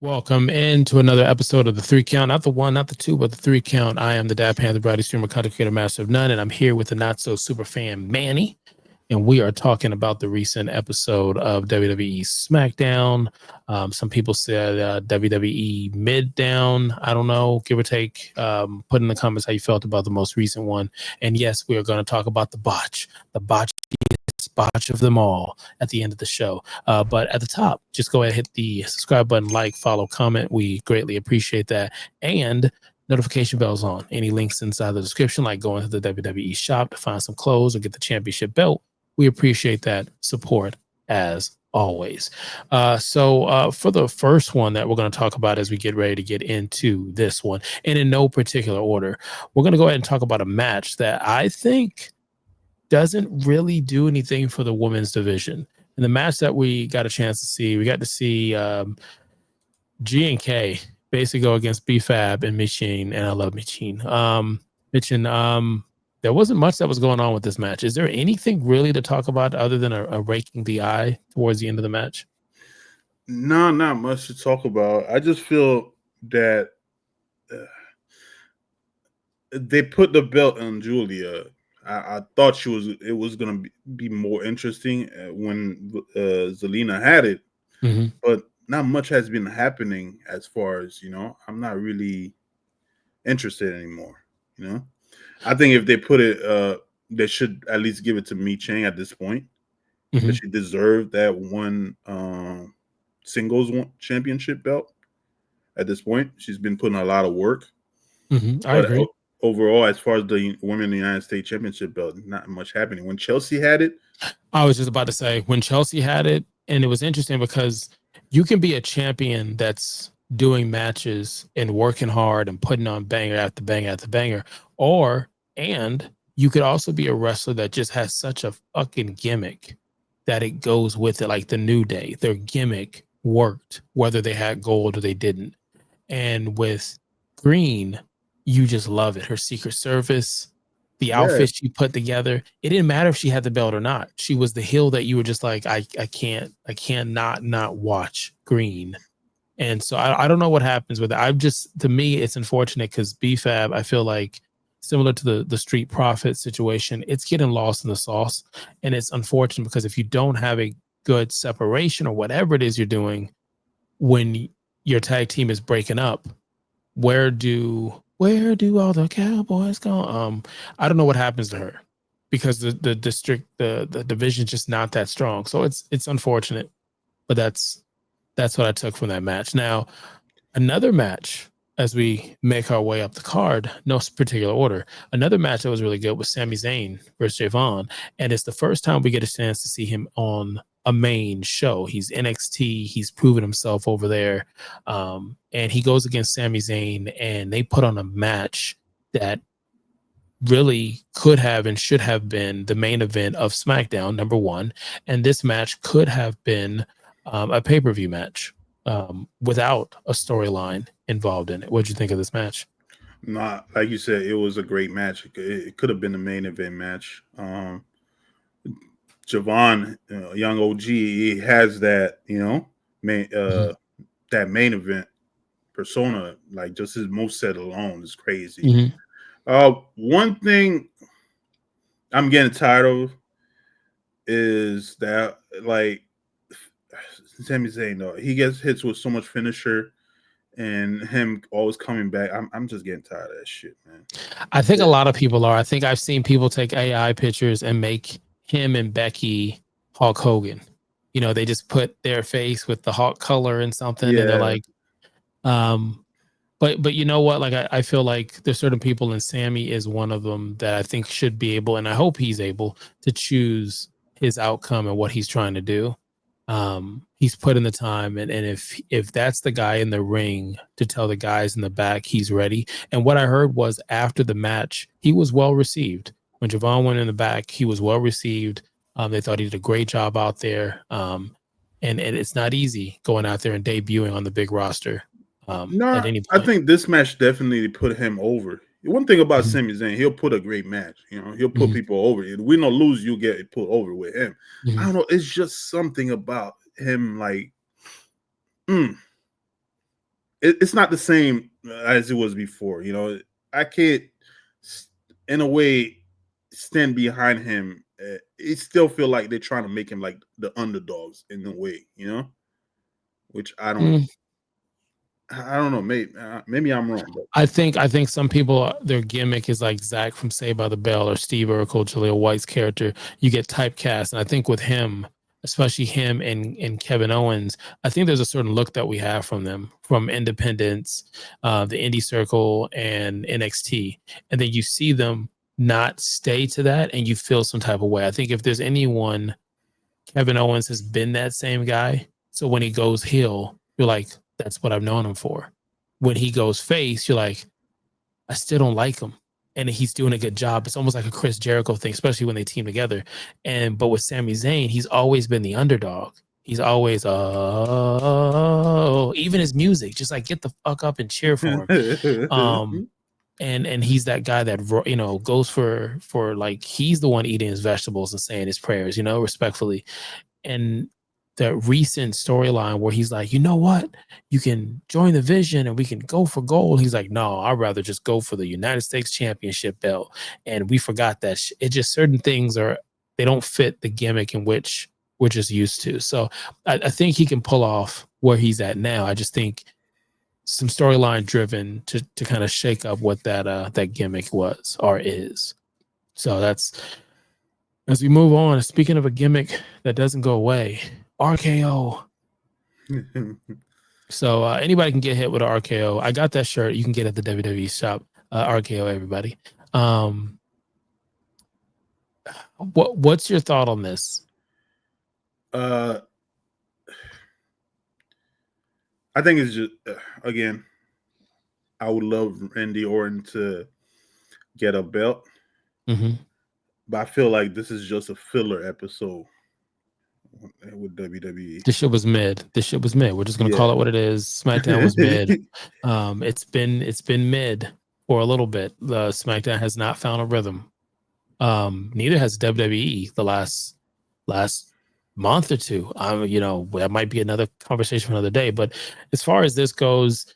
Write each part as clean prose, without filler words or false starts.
Welcome into another episode of the Three Count, not the one, not the two, but the Three Count. I am the Dad Panther, Brady streamer, content creator, master of none, and I'm here with the not so super fan Manny, and we are talking about the recent episode of WWE Smackdown. Some people said WWE Mid Down. I don't know, give or take. Put in the comments how you felt about the most recent one. And yes, we are going to talk about the botchiest botch of them all at the end of the show. But at the top, just go ahead and hit the subscribe button, like, follow, comment. We greatly appreciate that. And notification bells on. Any links inside the description, like going to the WWE shop to find some clothes or get the championship belt. We appreciate that support as always. So for the first one that we're going to talk about as we get ready to get into this one, and in no particular order, we're going to go ahead and talk about a match that I think doesn't really do anything for the women's division. In the match that we got a chance to see, we got to see G and K basically go against B-Fab and Machine, and I love Machine. There wasn't much that was going on with this match. Is there anything really to talk about other than a raking the eye towards the end of the match? No, not much to talk about. I just feel that they put the belt on Julia. I thought it was gonna be more interesting when Zelina had it, but not much has been happening as far as I'm not really interested anymore. I think if they put it, they should at least give it to Mi Chang at this point. Because she deserved that one singles championship belt. At this point, she's been putting a lot of work. I agree. Overall, as far as the Women in the United States Championship belt, not much happening. When Chelsea had it, I was just about to say when Chelsea had it, and it was interesting because you can be a champion that's doing matches and working hard and putting on banger after banger after banger, and you could also be a wrestler that just has such a fucking gimmick that it goes with it. Like the New Day, their gimmick worked whether they had gold or they didn't. And with Green, you just love it. Her Secret Service, the outfit she put together. It didn't matter if she had the belt or not. She was the heel that you were just like, I can't not watch Green. And so I don't know what happens with it. To me, it's unfortunate because B-Fab, I feel like similar to the Street Profit situation, it's getting lost in the sauce. And it's unfortunate because if you don't have a good separation or whatever it is you're doing when your tag team is breaking up, where do all the cowboys go? I don't know what happens to her because the division's just not that strong. So it's unfortunate, but that's what I took from that match. Now, another match as we make our way up the card, no particular order. Another match that was really good was Sami Zayn versus Javon, and it's the first time we get a chance to see him on a main show. He's NXT. He's proven himself over there, and he goes against Sami Zayn, and they put on a match that really could have and should have been the main event of SmackDown, number one, and this match could have been a pay-per-view match without a storyline involved in it. What'd you think of this match? Not like you said, it was a great match. It could have been the main event match. Javon, young OG, he has that, that main event persona. Like just his moveset alone is crazy. One thing I'm getting tired of is that, like, Sami Zayn, though, he gets hits with so much finisher and him always coming back. I'm just getting tired of that shit, man. I think a lot of people are. I think I've seen people take AI pictures and make him and Becky Hulk Hogan. They just put their face with the Hulk color and something, and they're like, but you know what? Like I feel like there's certain people, and Sami is one of them that I think should be able, and I hope he's able to choose his outcome and what he's trying to do. He's put in the time, and if that's the guy in the ring to tell the guys in the back he's ready. And what I heard was after the match, he was well received. When Javon went in the back, he was well received. They thought he did a great job out there. And it's not easy going out there and debuting on the big roster. At any point. I think this match definitely put him over. One thing about Sami Zayn, he'll put a great match. He'll put people over. Win or lose, you get put over with him. I don't know. It's just something about him, like, it's not the same as it was before. You know, I can't, in a way, stand behind him. It still feel like they're trying to make him like the underdogs in a way, you know, which I don't. I don't know. Maybe I'm wrong. But. I think some people, their gimmick is like Zach from Saved by the Bell or Steve Urkel, Jaleel White's character. You get typecast, and I think with him, especially him and Kevin Owens, I think there's a certain look that we have from them, from Independence, the Indie Circle, and NXT, and then you see them not stay to that, and you feel some type of way. I think if there's anyone, Kevin Owens has been that same guy. So when he goes heel, you're like, that's what I've known him for. When he goes face, you're like, I still don't like him. And he's doing a good job. It's almost like a Chris Jericho thing, especially when they team together. But with Sami Zayn, he's always been the underdog. He's always, even his music, just like get the fuck up and cheer for him. And he's that guy that, you know, goes for like, he's the one eating his vegetables and saying his prayers, you know, respectfully. And the recent storyline where he's like, you know what, you can join the Vision and we can go for gold. He's like, no, I'd rather just go for the United States Championship belt. And we forgot that it just, certain things they don't fit the gimmick in which we're just used to. So I think he can pull off where he's at now. I just think some storyline driven to kind of shake up what that gimmick was or is. So that's, as we move on, speaking of a gimmick that doesn't go away, RKO. So anybody can get hit with an RKO. I got that shirt. You can get it at the WWE shop. RKO, everybody. What's your thought on this? I think it's just again, I would love Randy Orton to get a belt, but I feel like this is just a filler episode with WWE. This shit was mid. We're just gonna call it what it is. SmackDown was mid. It's been mid for a little bit. The SmackDown has not found a rhythm. Neither has WWE the last month or two. You know, that might be another conversation for another day. But as far as this goes,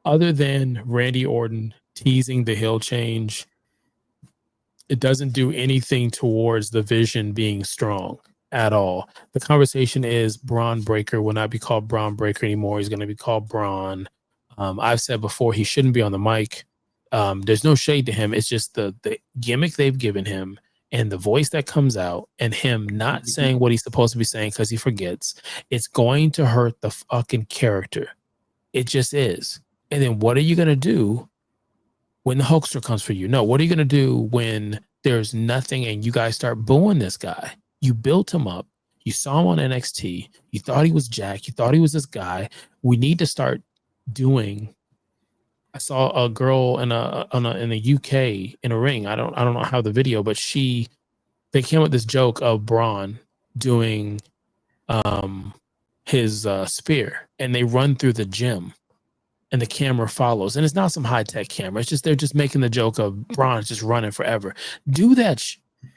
other than Randy Orton teasing the heel change, it doesn't do anything towards the Vision being strong at all. The conversation is Braun Breaker will not be called Braun Breaker anymore. He's going to be called Braun. I've said before, he shouldn't be on the mic. There's no shade to him. It's just the gimmick they've given him and the voice that comes out and him not saying what he's supposed to be saying because he forgets. It's going to hurt the fucking character. It just is. And then what are you going to do when the Hulkster comes for you? No, what are you going to do when there's nothing and you guys start booing this guy? You built him up. You saw him on NXT. You thought he was Jack. You thought he was this guy. We need to start doing. I saw a girl in the UK in a ring. I don't know how the video, but they came up with this joke of Braun doing his spear, and they run through the gym, and the camera follows, and it's not some high tech camera. It's just they're just making the joke of Braun's just running forever. Do that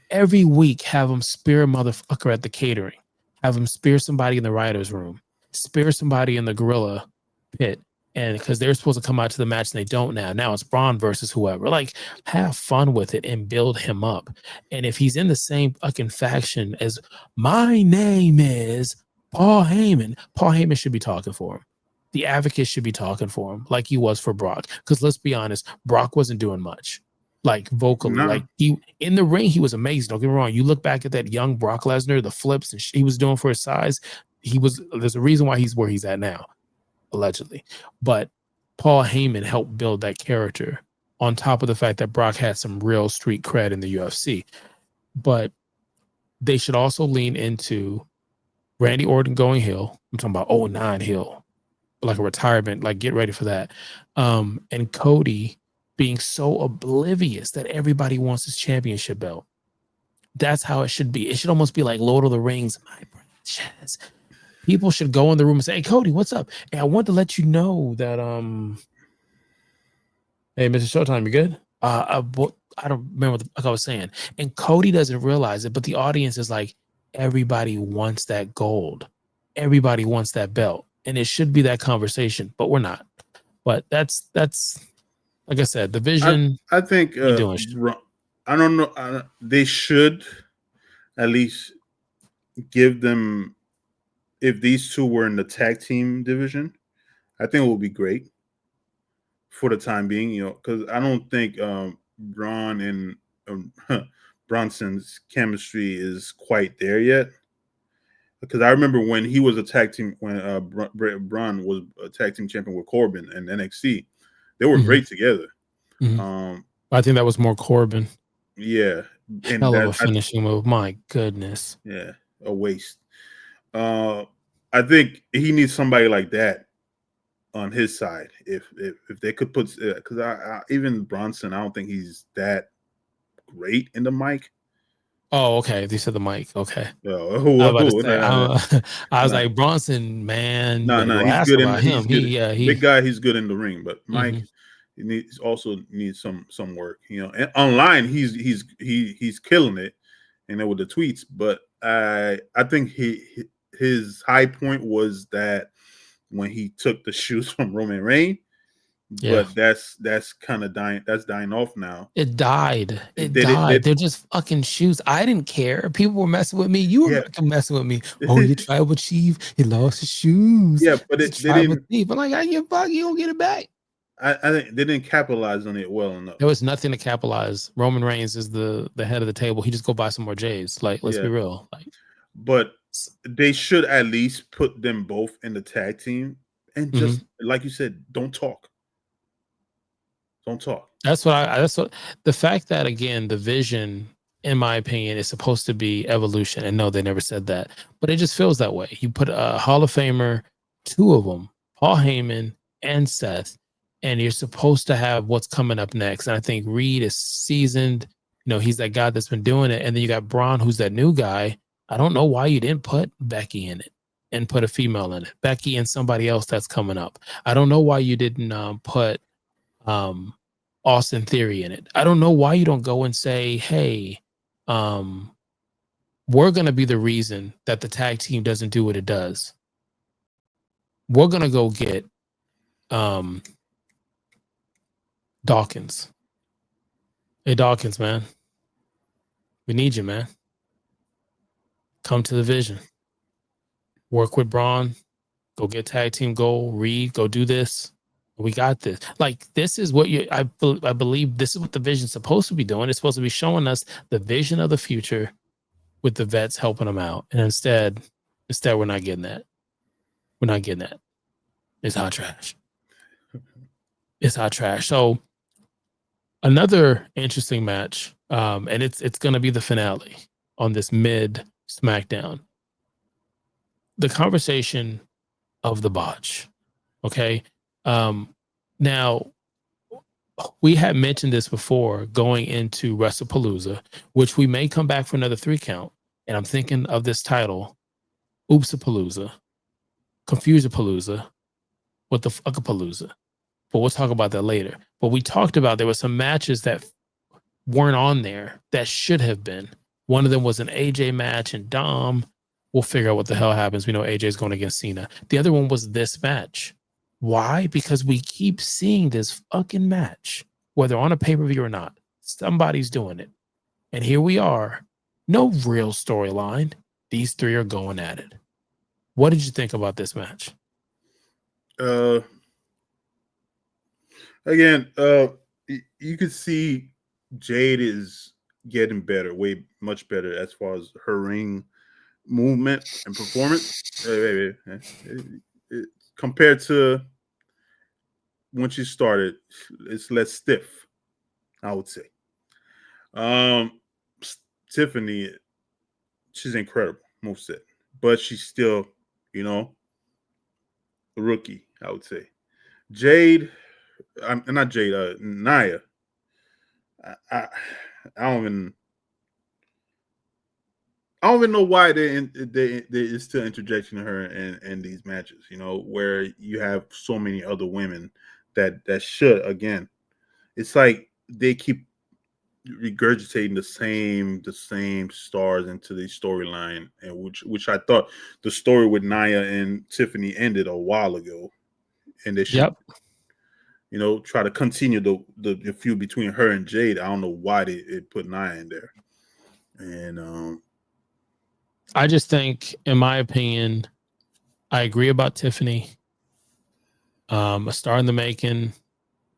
every week. Have him spear a motherfucker at the catering. Have him spear somebody in the writers' room. Spear somebody in the gorilla pit. And because they're supposed to come out to the match and they don't now. Now it's Braun versus whoever. Like, have fun with it and build him up. And if he's in the same fucking faction as my name is Paul Heyman should be talking for him. The Advocate should be talking for him like he was for Brock. Because let's be honest, Brock wasn't doing much. Like vocally, like he in the ring, he was amazing. Don't get me wrong. You look back at that young Brock Lesnar, the flips and he was doing for his size. There's a reason why he's where he's at now, allegedly. But Paul Heyman helped build that character on top of the fact that Brock had some real street cred in the UFC. But they should also lean into Randy Orton going heel. I'm talking about 09 heel, like a retirement, like get ready for that. And Cody being so oblivious that everybody wants his championship belt. That's how it should be. It should almost be like Lord of the Rings. My precious. People should go in the room and say, hey, Cody, what's up? And I want to let you know that, hey, Mr. Showtime, you good? I don't remember what I was saying. And Cody doesn't realize it, but the audience is like, everybody wants that gold. Everybody wants that belt. And it should be that conversation, but we're not. But that's like I said, the Vision. I think doing I don't know. They should at least give them, if these two were in the tag team division, I think it would be great for the time being. Because I don't think Braun and Bronson's chemistry is quite there yet. Because I remember when he was a tag team, when Braun was a tag team champion with Corbin and NXT, they were great together. I think that was more Corbin. Yeah, and hell of a finishing move. My goodness. Yeah, a waste. I think he needs somebody like that on his side. If they could put, because even Bronson, I don't think he's that great in the mic. Oh, okay. They said the mic. Okay. Oh, I was about to say, I was like, Bronson, man. No, he's ask good about him. Big guy. He's good in the ring, but Mike, he needs some work. And online, he's killing it, with the tweets. But I think his high point was that when he took the shoes from Roman Reigns. Yeah. But that's kind of dying. That's dying off now. It died. They're just fucking shoes. I didn't care. People were messing with me. You were messing with me. Oh, your tribal chief, he lost his shoes. Yeah, but they didn't. Chief. I'm like, I give fuck. You don't get it back. I think they didn't capitalize on it well enough. There was nothing to capitalize. Roman Reigns is the head of the table. He just go buy some more J's. Like, let's be real. Like, but they should at least put them both in the tag team and just like you said, don't talk. Don't talk. That's what the fact that, again, the Vision, in my opinion, is supposed to be evolution. And no, they never said that, but it just feels that way. You put a Hall of Famer, two of them, Paul Heyman and Seth, and you're supposed to have what's coming up next. And I think Reed is seasoned. He's that guy that's been doing it. And then you got Braun, who's that new guy. I don't know why you didn't put Becky in it and put a female in it. Becky and somebody else that's coming up. I don't know why you didn't put Austin Theory in it. I don't know why you don't go and say, hey, we're going to be the reason that the tag team doesn't do what it does. We're going to go get Dawkins. Hey, Dawkins, man. We need you, man. Come to the Vision. Work with Braun. Go get tag team goal. Reed, go do this. We got this. Like, this is what I believe this is what the Vision's supposed to be doing. It's supposed to be showing us the vision of the future with the vets helping them out. And instead we're not getting that. We're not getting that. It's hot trash. It's hot trash. So another interesting match, and it's going to be the finale on this mid Smackdown. The conversation of the botch. Okay. Now, we had mentioned this before going into WrestlePalooza, which we may come back for another 3 count. And I'm thinking of this title, Oopsapalooza, Confusapalooza, what the fuckapalooza. But we'll talk about that later. But we talked about there were some matches that weren't on there that should have been. One of them was an AJ match and Dom. We'll figure out what the hell happens. We know AJ's going against Cena. The other one was this match. Why? Because we keep seeing this fucking match, whether on a pay-per-view or not. Somebody's doing it. And here we are. No real storyline. These 3 are going at it. What did you think about this match? Again, you could see Jade is getting better, much better as far as her ring movement and performance. Compared to when she started, it's less stiff, I would say. Tiffany, she's incredible, moveset, but she's still, a rookie, I would say. Jade, not Jade, Nyla. I don't even know why they still interjecting her in these matches, where you have so many other women that should, again, it's like they keep regurgitating the same stars into the storyline, and which I thought the story with Nia and Tiffany ended a while ago, and they should try to continue the feud between her and Jade. I don't know why they put Nia in there. And I just think, in my opinion, I agree about Tiffany. A star in the making.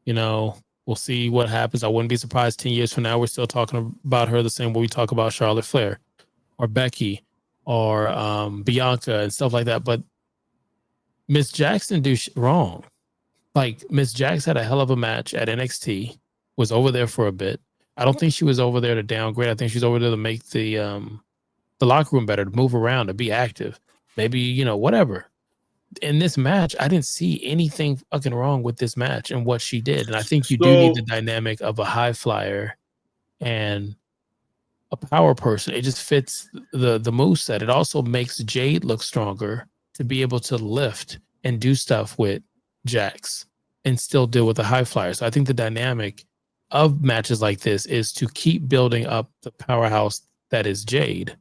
We'll see what happens. I wouldn't be surprised 10 years from now we're still talking about her the same way we talk about Charlotte Flair or Becky or Bianca and stuff like that. But Miss Jaxson do wrong. Like, Miss Jax had a hell of a match at NXT, was over there for a bit. I don't think she was over there to downgrade. I think she's over there to make the locker room better, to move around, to be active. Maybe, whatever. In this match, I didn't see anything fucking wrong with this match and what she did. And I think you do need the dynamic of a high flyer and a power person. It just fits the moveset. It also makes Jade look stronger to be able to lift and do stuff with Jax and still deal with the high flyer. So I think the dynamic of matches like this is to keep building up the powerhouse that is Jade,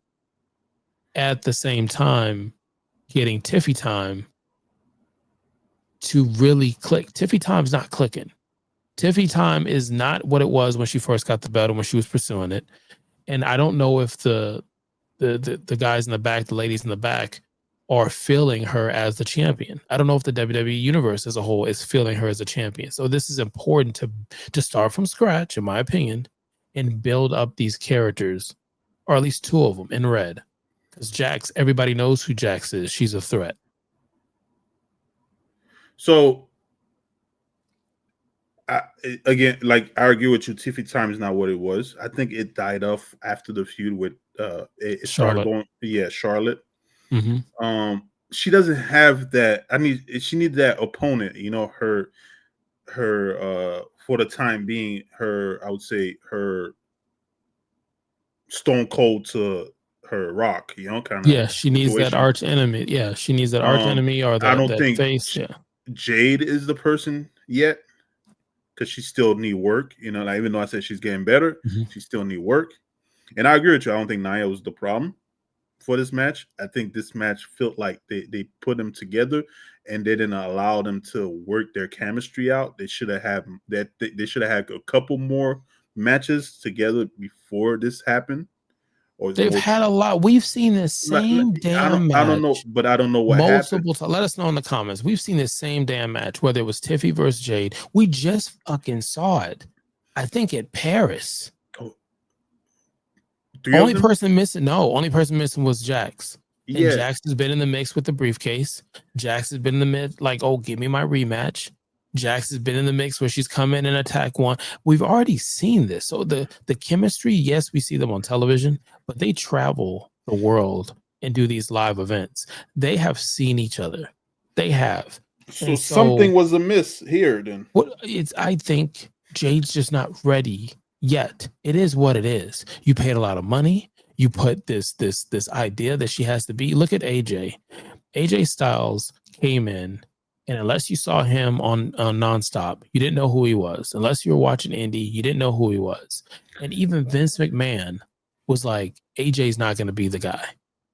at the same time getting Tiffy time to really click. Tiffy time's not clicking. Tiffy time is not what it was when she first got the belt and when she was pursuing it. And I don't know if the guys in the back, the ladies in the back, are feeling her as the champion. I don't know if the WWE universe as a whole is feeling her as a champion. So this is important to start from scratch, in my opinion, and build up these characters, or at least two of them in red. Because Jax, everybody knows who Jax is. She's a threat. So, I argue with you. Tiffy time is not what it was. I think it died off after the feud with it started going. Yeah, Charlotte. Mm-hmm. She doesn't have that. She needs that opponent. Her for the time being, I would say her Stone Cold to her Rock. Kind of. Yeah, she needs that arch enemy. Yeah, she needs that arch enemy or that, I don't think face. Yeah, Jade is the person yet, because she still need work. Even though I said she's getting better, she still need work. And I agree with you. I don't think Nia was the problem for this match. I think this match felt like they put them together and they didn't allow them to work their chemistry out. They should have had that. They should have had a couple more matches together before this happened. Or they've had a lot. We've seen this same damn match. I don't know, but I don't know what happened. Let us know in the comments. We've seen this same damn match, whether it was Tiffy versus Jade. We just fucking saw it. I think at Paris. Only person missing was Jax. And yeah. Jax has been in the mix with the briefcase. Jax has been in the mid, like, oh, give me my rematch. Jax has been in the mix where she's come in and attack one. We've already seen this. So the chemistry, yes, we see them on television, but they travel the world and do these live events. They have seen each other. They have. So something was amiss here then. I think Jade's just not ready yet. It is what it is. You paid a lot of money. You put this idea that she has to be. Look at AJ. AJ Styles came in, and unless you saw him on Nonstop, you didn't know who he was. Unless you were watching Indie, you didn't know who he was. And even Vince McMahon was like, AJ's not going to be the guy.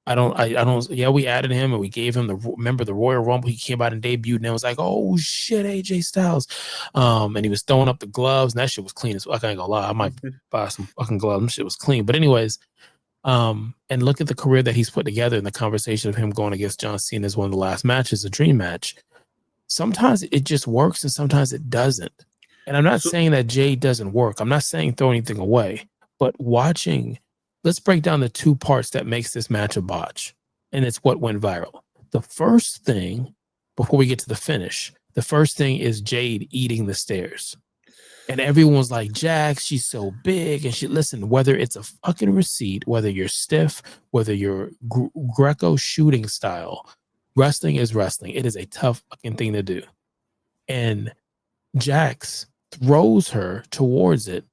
I don't. Yeah, we added him and we gave him the Royal Rumble. He came out and debuted, and it was like, oh shit, AJ Styles. And he was throwing up the gloves, and that shit was clean as fuck. I ain't gonna lie, I might buy some fucking gloves. That shit was clean. But anyways, and look at the career that he's put together, and the conversation of him going against John Cena as one of the last matches, a dream match. Sometimes it just works, and sometimes it doesn't. And I'm not saying that Jade doesn't work. I'm not saying throw anything away, but watching. Let's break down the two parts that makes this match a botch, and it's what went viral. The first thing, before we get to the finish, the first thing is Jade eating the stairs. And everyone's like, Jax, she's so big. And listen, whether it's a fucking receipt, whether you're stiff, whether you're Greco shooting style, wrestling is wrestling. It is a tough fucking thing to do. And Jax throws her towards it,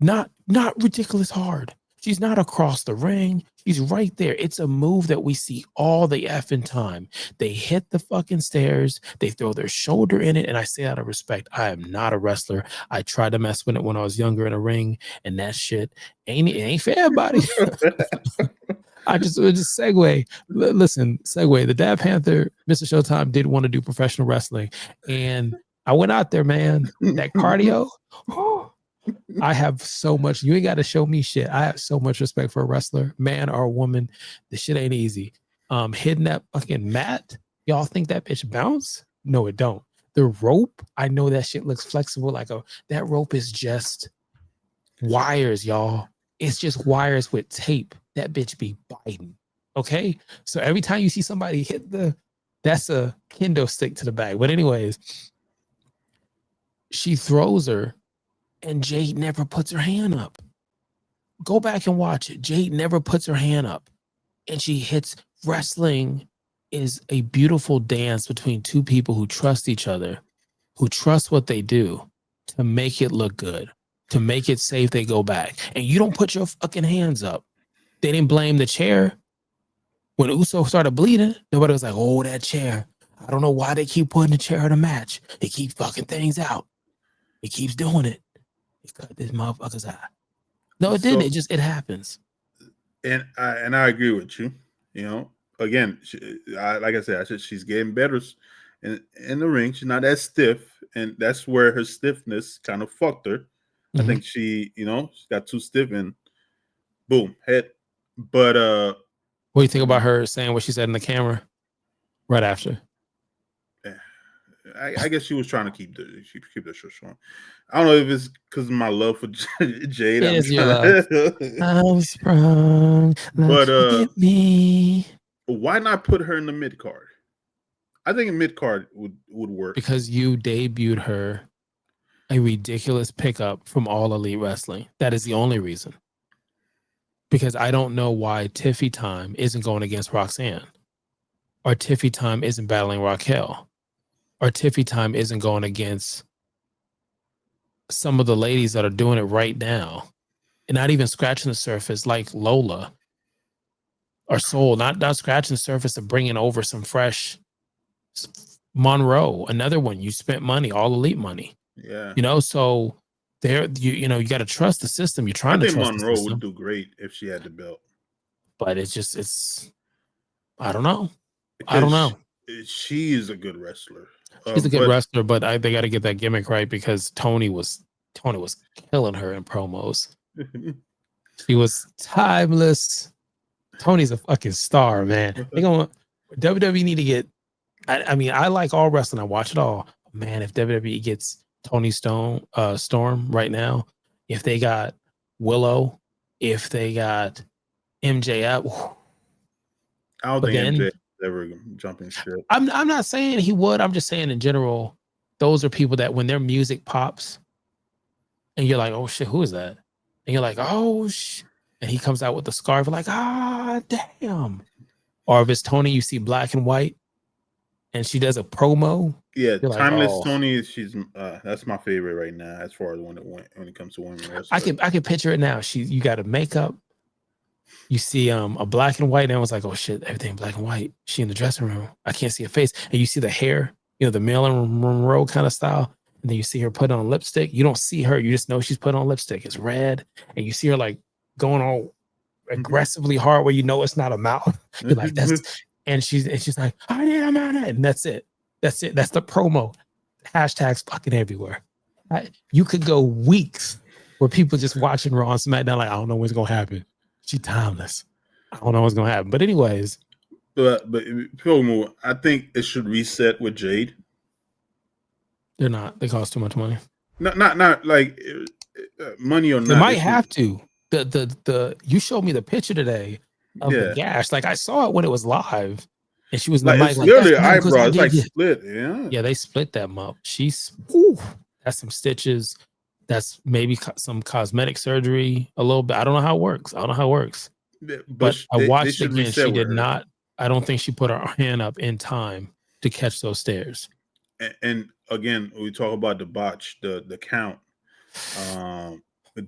not ridiculous hard. She's not across the ring. She's right there. It's a move that we see all the effing time. They hit the fucking stairs. They throw their shoulder in it. And I say out of respect, I am not a wrestler. I tried to mess with it when I was younger in a ring, and that shit ain't for everybody. I just segue. Listen, segue. The Dad Panther, Mr. Showtime, did want to do professional wrestling. And I went out there, man. That cardio. I have so much. You ain't got to show me shit. I have so much respect for a wrestler, man or a woman. This shit ain't easy. Hitting that fucking mat. Y'all think that bitch bounce? No, it don't. The rope, I know that shit looks flexible. That rope is just wires, y'all. It's just wires with tape. That bitch be biting. Okay. So every time you see somebody hit that's a kendo stick to the back. But anyways, she throws her and Jade never puts her hand up. Go back and watch it. Jade never puts her hand up and she hits. Wrestling is a beautiful dance between two people who trust each other, who trust what they do to make it look good, to make it safe they go back. And you don't put your fucking hands up. They didn't blame the chair. When Uso started bleeding, nobody was like, oh, that chair. I don't know why they keep putting the chair in a match. They keep fucking things out. It keeps doing it. It cut this motherfucker's eye. No, it didn't. It happens. And I agree with you. You know, again, like I said, she's getting better in the ring. She's not as stiff, and that's where her stiffness kind of fucked her. Mm-hmm. I think she got too stiff and boom, head. But what do you think about her saying what she said in the camera right after? I guess she was trying to keep the show strong. I don't know if it's because of my love for Jade. I'm sprung. But me. Why not put her in the mid card? I think a mid card would work because you debuted her a ridiculous pickup from All Elite Wrestling. That is the only reason. Because I don't know why Tiffy Time isn't going against Roxanne, or Tiffy Time isn't battling Raquel, or Tiffy Time isn't going against some of the ladies that are doing it right now and not even scratching the surface like Lola or Soul, not scratching the surface of bringing over some fresh Monroe, another one. You spent money, All Elite money. Yeah. So there, you got to trust the system. You're trying to trust Monroe the system. would do great if she had the belt. But I don't know. I don't know. She is a good wrestler. She's a good wrestler, but they got to get that gimmick right because Tony was killing her in promos. She was timeless. Tony's a fucking star, man. WWE need to get. I mean, I like all wrestling. I watch it all. Man, if WWE gets Tony Storm right now, if they got Willow, if they got MJF, I don't think MJF ever jumping shit. I'm not saying he would. I'm just saying in general, those are people that when their music pops, and you're like, oh shit, who is that? And you're like, oh shit, and he comes out with the scarf, like, damn. Or if it's Tony, you see black and white, and she does a promo. Yeah, Timeless Tony. She's that's my favorite right now as far as when it comes to women wrestling. I can picture it now. You got a makeup. You see a black and white, and I was like, oh shit, everything black and white. She in the dressing room. I can't see her face. And you see the hair, the Marilyn Monroe kind of style. And then you see her put on lipstick. You don't see her. You just know she's put on lipstick. It's red. And you see her like going all aggressively hard where it's not a mouth. You're like, and she's like, I'm on it. And that's it. That's the promo. Hashtags fucking everywhere. You could go weeks where people just watching Raw and SmackDown like, I don't know what's going to happen. She timeless. I don't know what's gonna happen. But anyways. But Pilmo, I think it should reset with Jade. They're not. They cost too much money. Not like money or not. They might have to. The you showed me the picture today of the gash. Like I saw it when it was live, and she was in the mic. It's literally eyebrows. It's like split. Yeah. Yeah, they split them up. That's some stitches. That's maybe some cosmetic surgery a little bit. I don't know how it works. But I watched it again. She did not. I don't think she put her hand up in time to catch those stairs. And again, we talk about the botch, the count.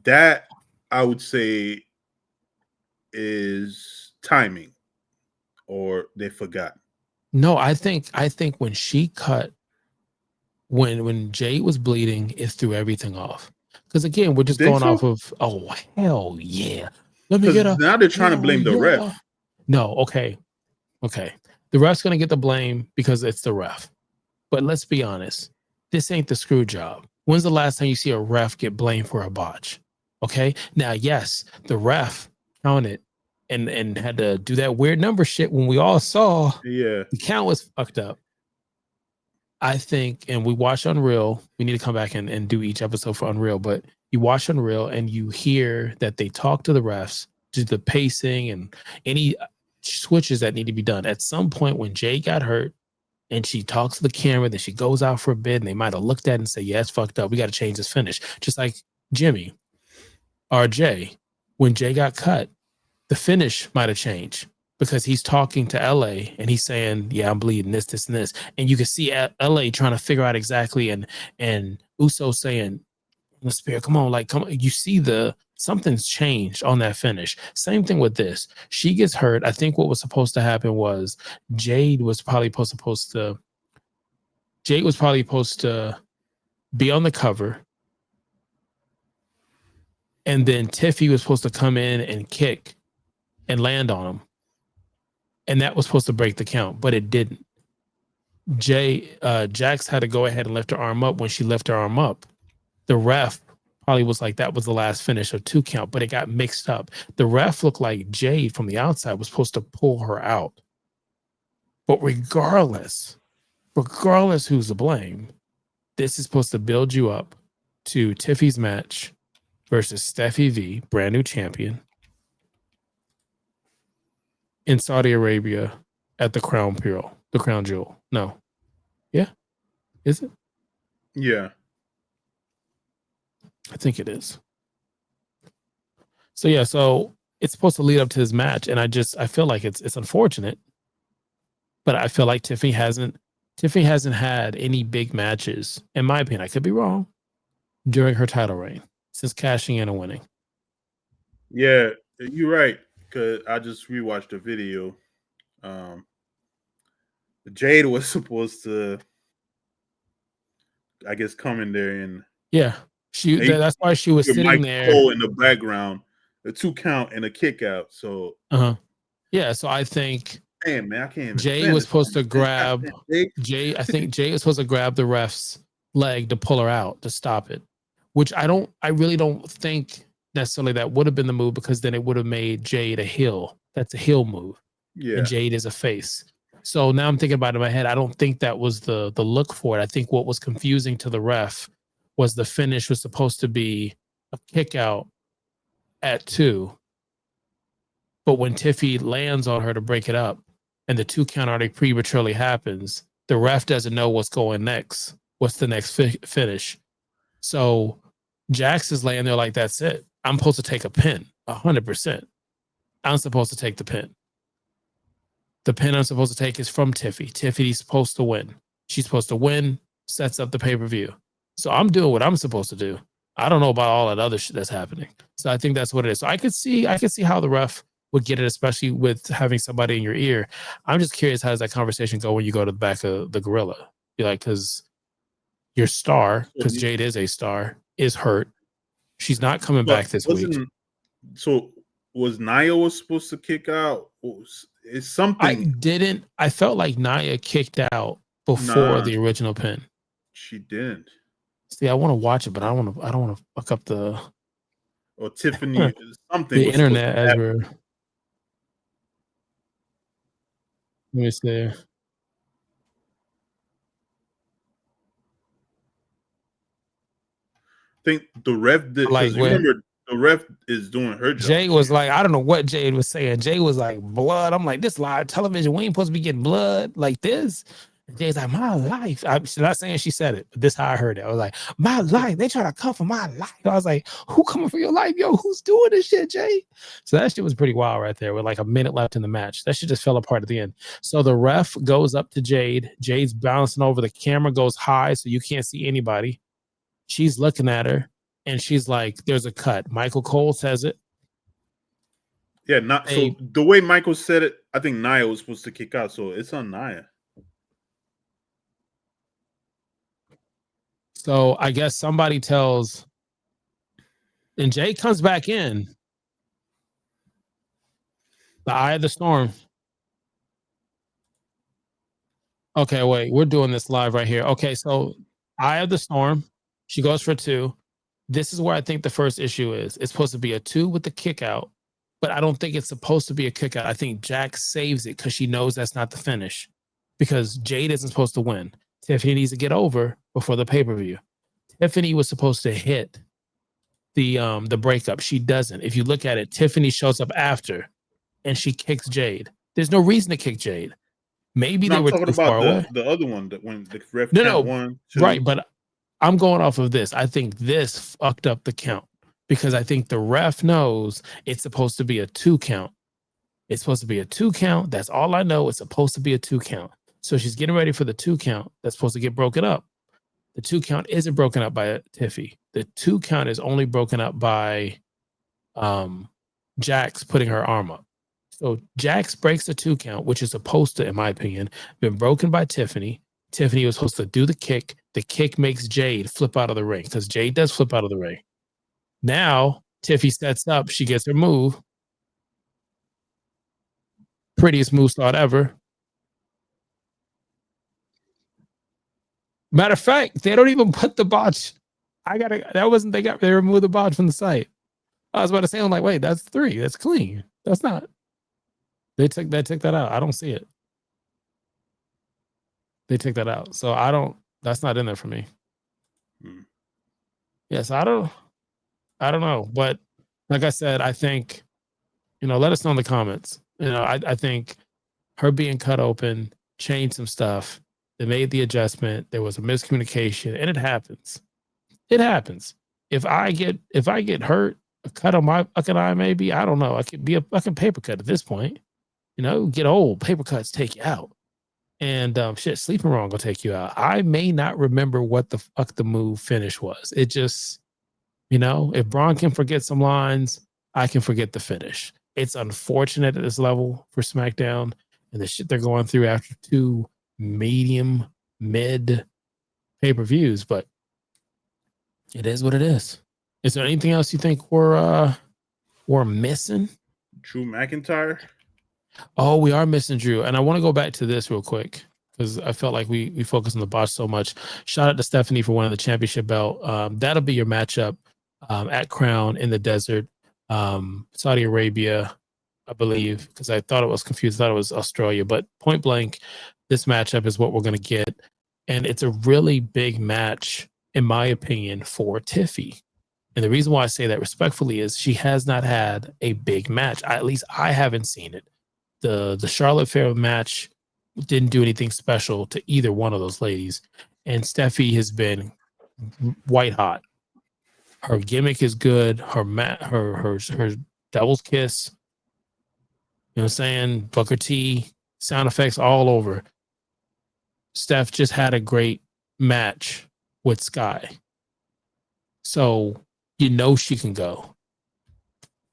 That I would say is timing, or they forgot. No, I think when she cut. When Jade was bleeding, it threw everything off. Because again, we're just going off of hell yeah. Let me get now they're trying to blame the ref. No, okay. The ref's gonna get the blame because it's the ref. But let's be honest. This ain't the screw job. When's the last time you see a ref get blamed for a botch? Okay. Now, yes, the ref counted and had to do that weird number shit when we all saw the count was fucked up. I think, and we watch Unreal. We need to come back and do each episode for Unreal, but you watch Unreal and you hear that they talk to the refs, just the pacing and any switches that need to be done. At some point when Jay got hurt and she talks to the camera, then she goes out for a bit and they might have looked at it and say, yeah, it's fucked up. We got to change this finish. Just like Jimmy or Jay, when Jay got cut, the finish might have changed because he's talking to LA and he's saying, yeah, I'm bleeding this, this, and this. And you can see LA trying to figure out exactly and Uso saying, the spirit, come on, like, come on. You see something's changed on that finish. Same thing with this. She gets hurt. I think what was supposed to happen was Jade was probably supposed to be on the cover. And then Tiffy was supposed to come in and kick and land on him. And that was supposed to break the count, but it didn't. Jax had to go ahead and lift her arm up. When she lifted her arm up, the ref probably was like, that was the last finish of 2 count, but it got mixed up. The ref looked like Jade from the outside was supposed to pull her out. But regardless who's to blame, this is supposed to build you up to Tiffy's match versus Stephie V, brand new champion, in Saudi Arabia at the Crown Jewel. No. Yeah? Is it? Yeah. I think it is. So yeah, so it's supposed to lead up to his match, and I feel like it's unfortunate, but I feel like Tiffy hasn't had any big matches, in my opinion. I could be wrong, during her title reign since cashing in and winning. Yeah, you're right. Cause I just rewatched the video. Jade was supposed to, I guess, come in there and that's why she was sitting there in the background, a 2 count and a kick out. So so I think man, I can't even Jay was supposed to grab Jay. I think Jay was supposed to grab the ref's leg to pull her out to stop it, which I really don't think necessarily that would have been the move, because then it would have made Jade a heel. That's a heel move. Yeah. And Jade is a face. So now I'm thinking about it in my head. I don't think that was the look for it. I think what was confusing to the ref was the finish was supposed to be a kick out at 2. But when Tiffy lands on her to break it up and the 2 count already prematurely happens, the ref doesn't know what's going next. What's the next finish? So Jax is laying there like, that's it. I'm supposed to take a pin, 100%. I'm supposed to take the pin. The pin I'm supposed to take is from Tiffy. Tiffy's supposed to win. She's supposed to win, sets up the pay-per-view. So I'm doing what I'm supposed to do. I don't know about all that other shit that's happening. So I think that's what it is. So I could see how the ref would get it, especially with having somebody in your ear. I'm just curious, how does that conversation go when you go to the back of the gorilla? You're like, because your star, because Jade is a star, is hurt. She's not coming back this week. So was Nyla supposed to kick out? It's something. I felt like Nyla kicked out before the original pin. She didn't. See, I want to watch it, but I don't want to fuck up the or Tiffany something. The internet as we're. Let me see. I think the ref did, like, remember the ref is doing her job. Jay was like, I don't know what Jade was saying. Jay was like, blood. I'm like, this live television, we ain't supposed to be getting blood like this. And Jay's like, my life. I'm not saying she said it, but this is how I heard it. I was like, my life. They try to come for my life. I was like, who coming for your life? Yo, who's doing this shit, Jay? So that shit was pretty wild right there with like a minute left in the match. That shit just fell apart at the end. So the ref goes up to Jade. Jade's bouncing over. The camera goes high so you can't see anybody. She's looking at her. And she's like, there's a cut. Michael Cole says it. Yeah, so the way Michael said it, I think Nia was supposed to kick out. So it's on Nia. So I guess somebody tells, and Jay comes back in. The eye of the storm. Okay, wait, we're doing this live right here. Okay, so Eye of the Storm. She goes for 2. This is where I think the first issue is. It's supposed to be a 2 with the kick out, but I don't think it's supposed to be a kick out. I think Jax saves it because she knows that's not the finish, because Jade isn't supposed to win. Tiffany needs to get over before the pay-per-view. Tiffany was supposed to hit the breakup. She doesn't. If you look at it, Tiffany shows up after and she kicks Jade. There's no reason to kick Jade. Maybe No, they I'm were talking too about far away. the other one that when the ref No, count no, 1, 2. right, but I'm going off of this. I think this fucked up the count because I think the ref knows it's supposed to be a 2 count. It's supposed to be a 2 count. That's all I know. It's supposed to be a 2 count. So she's getting ready for the 2 count. That's supposed to get broken up. The 2 count isn't broken up by Tiffy. The 2 count is only broken up by Jax putting her arm up. So Jax breaks the 2 count, which is supposed to, in my opinion, been broken by Tiffany. Tiffany was supposed to do the kick. The kick makes Jade flip out of the ring because Jade does flip out of the ring. Now Tiffy sets up. She gets her move. Prettiest move slot ever. Matter of fact, they don't even put the botch. They removed the botch from the site. I was about to say, I'm like, wait, that's 3. That's clean. That's not. They took that out. I don't see it. They took that out. So that's not in there for me. Yes, I don't know. But like I said, I think, let us know in the comments. I think her being cut open changed some stuff. They made the adjustment. There was a miscommunication, and it happens. It happens. If I get hurt, a cut on my fucking eye, maybe, I don't know. I could be a fucking paper cut at this point. Get old, paper cuts take you out. And sleeping wrong will take you out. I may not remember what the fuck the move finish was. It just, if Braun can forget some lines, I can forget the finish. It's unfortunate at this level for SmackDown and the shit they're going through after 2 medium mid pay-per-views, but it is what it is. Is there anything else you think we're missing? Drew McIntyre. Oh, we are missing Drew. And I want to go back to this real quick because I felt like we focus on the botch so much. Shout out to Stephanie for winning the championship belt. That'll be your matchup at Crown in the desert, Saudi Arabia, I believe, because I thought it was confused. I thought it was Australia, but point blank, this matchup is what we're going to get. And it's a really big match, in my opinion, for Tiffy. And the reason why I say that respectfully is she has not had a big match. At least I haven't seen it. The Charlotte Flair match didn't do anything special to either one of those ladies. And Stephie has been white hot. Her gimmick is good. Her devil's kiss. You know what I'm saying? Booker T, sound effects all over. Steph just had a great match with Sky. So she can go.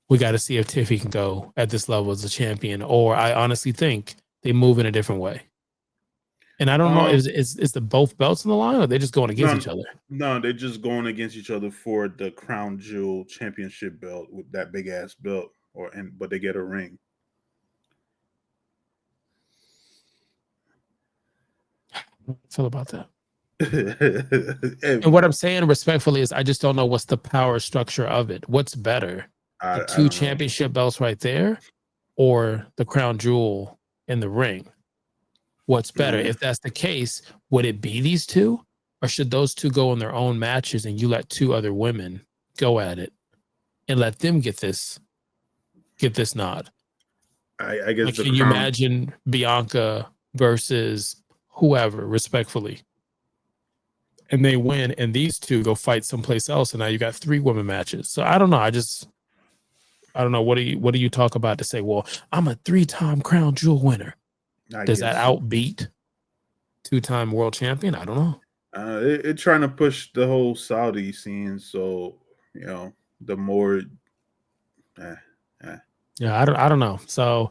We got to see if Tiffy can go at this level as a champion, or I honestly think they move in a different way. And I don't know, is the both belts on the line, or are they just going against each other? No, they're just going against each other for the Crown Jewel Championship belt with that big ass belt, but they get a ring. How do you feel about that? And what I'm saying respectfully is I just don't know what's the power structure of it. What's better? The 2 championship belts right there, or the Crown Jewel in the ring? What's better? If that's the case, would it be these 2? Or should those 2 go in their own matches and you let 2 other women go at it and let them get this nod? I guess can you imagine Bianca versus whoever, respectfully? And they win, and these 2 go fight someplace else, and now you got 3 women matches. So I don't know. I don't know. What do you talk about to say, well, I'm a 3-time Crown Jewel winner? Does that outbeat 2-time world champion? I don't know. It's trying to push the whole Saudi scene, so the more. Yeah, I don't know. So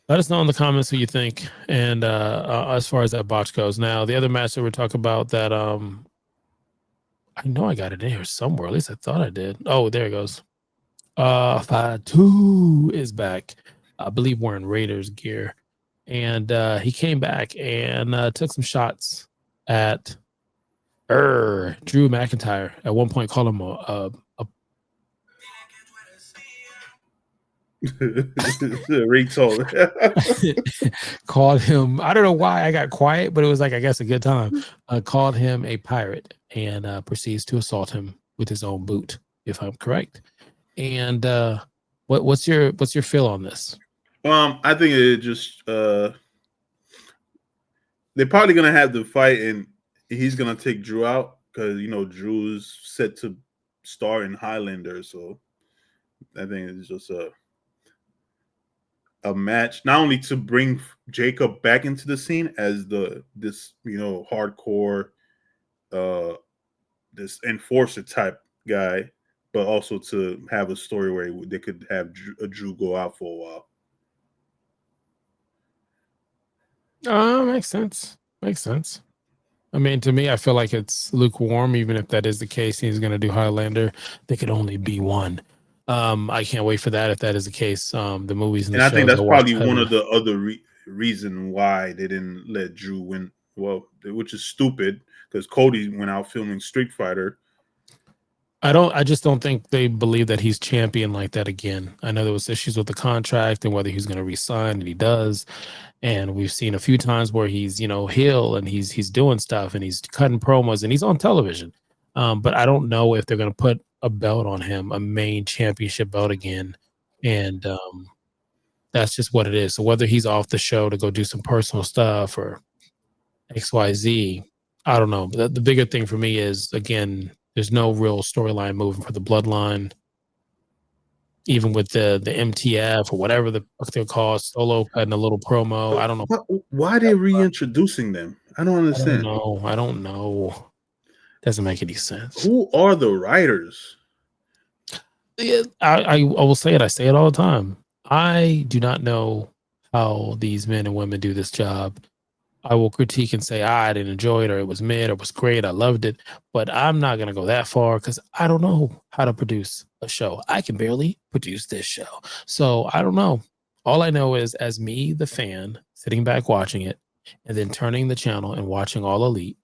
let us know in the comments what you think, and as far as that botch goes. Now, the other match that we're talking about that I know I got it in here somewhere. At least I thought I did. Oh, there it goes. Fatu is back. I believe wearing Raiders gear. And he came back and took some shots at Drew McIntyre at one point called him a Retold. called him. I don't know why I got quiet, but it was like I guess a good time. Called him a pirate and proceeds to assault him with his own boot, if I'm correct. And what's your feel on this? I think it just they're probably gonna have the fight and he's gonna take Drew out because Drew's set to star in Highlander, so I think it's just a match not only to bring Jacob back into the scene as this hardcore this enforcer type guy, but also to have a story where they could have Drew go out for a while. Makes sense. Makes sense. I mean, to me, I feel like it's lukewarm. Even if that is the case, he's going to do Highlander. There could only be one. I can't wait for that. If that is the case, the movies and I shows think that's I watch probably one of the other reason why they didn't let Drew win. Well, which is stupid because Cody went out filming Street Fighter. I just don't think they believe that he's champion like that again. I know there was issues with the contract and whether he's going to resign, and he does. And we've seen a few times where he's, heel and he's doing stuff and he's cutting promos and he's on television. But I don't know if they're going to put a belt on him, a main championship belt again. And that's just what it is. So whether he's off the show to go do some personal stuff or XYZ, I don't know. The bigger thing for me is, again, there's no real storyline moving for the bloodline. Even with the MTF or whatever the fuck they're called, Solo cutting a little promo. I don't know. Why are they reintroducing them? I don't understand. I don't know. Doesn't make any sense. Who are the writers? Yeah, I will say it. I say it all the time. I do not know how these men and women do this job. I will critique and say, I didn't enjoy it, or it was mid, or it was great. I loved it. But I'm not going to go that far because I don't know how to produce a show. I can barely produce this show. So I don't know. All I know is, as me, the fan, sitting back watching it, and then turning the channel and watching All Elite,